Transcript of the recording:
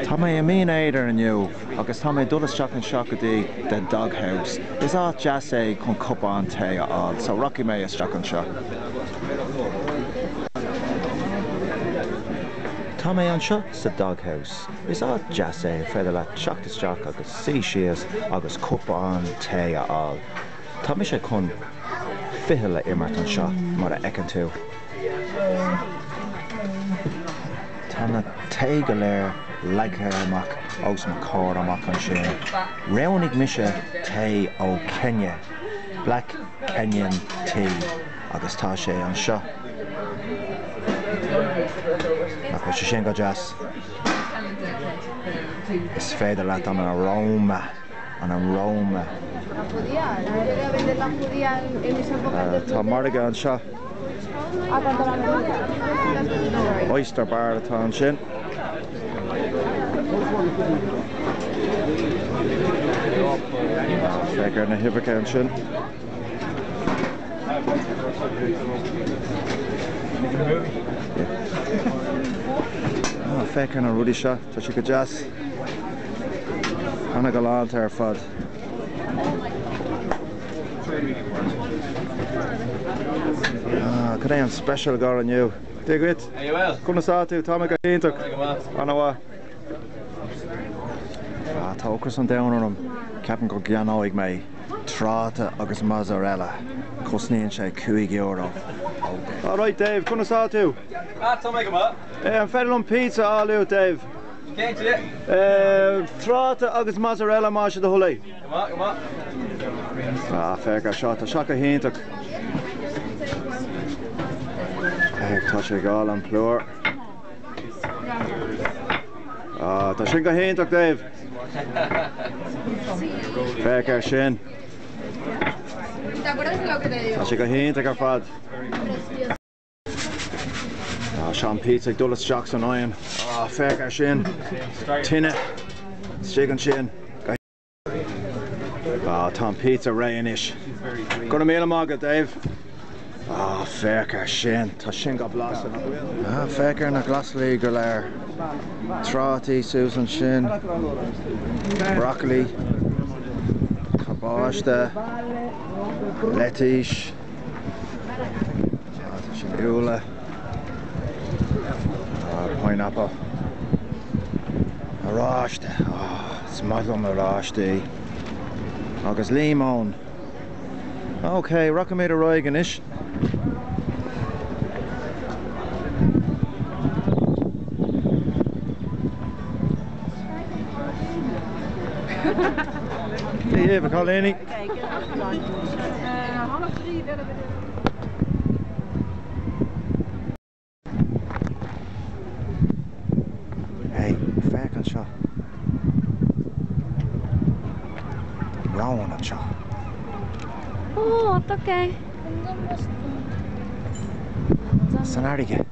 Tá mé a mín Eadair aniu, agus tá mé dullas teach an seo go dtí den doghouse. Is á jazz é chun cupán té áil, so rocky mé is teach an seo. Tá mé an seo sa doghouse. Is á jazz é féidir le teachtas teach agus sí sios agus cupán té áil. Tá mé sé chun fiche le immart an seo mar a ecan tú. Tá na té go léir leagthe amach agus na cór amach an sin. Raonnig mise té ó Kenya, Black Kenyan tea, agus tá sé an seo. Nach sé sin go jazz. Is féidir leat an aroma, an aroma. Tá marga an seo. Oyster bar atá an sin. Fegar na hibacha an sin. Fegar na rudi seo, tá si go jazz. Anna go láinte ar fad. Cad é an special gar aniu. Digwit? Are you well? Cúna sá tú, tá me go héintach. Anna bhá. Tá ocras an daonarm. Ceapan go gceanóigh mé tráta agus mozzarella. Cosníonn sé €2. All right, Dave, cúna sá tú? Tá me go má. An féidir an pizza áliú, Dave. Céint é? Tráta agus mozzarella má sé do thulaí. Go má. Fegar seo, tá seo go héintach. Tá sé gáil an plúir. Tá sin go héintach, Dave. Fegar sin. Tá sé go héintach ar fad. Sean pizza dullas teach san áin. Fegar sin. Tinne. Stick an sin. Tá pizza réanis. Gona míle mágad, Dave. Fegar sin. Tá sin go blasan. Fegar na glaslaí go léir. Trátaí Susan sin. Broccoli. Cabáiste. Letis. Tá sin úla. Pineapple. Aráiste. Smadlum aráiste. Agus limón. Okay, rock made a roigan ish. Hey, we call Annie. Hey, fair and shot. Prawn and shot. 어떡해. Sanarige.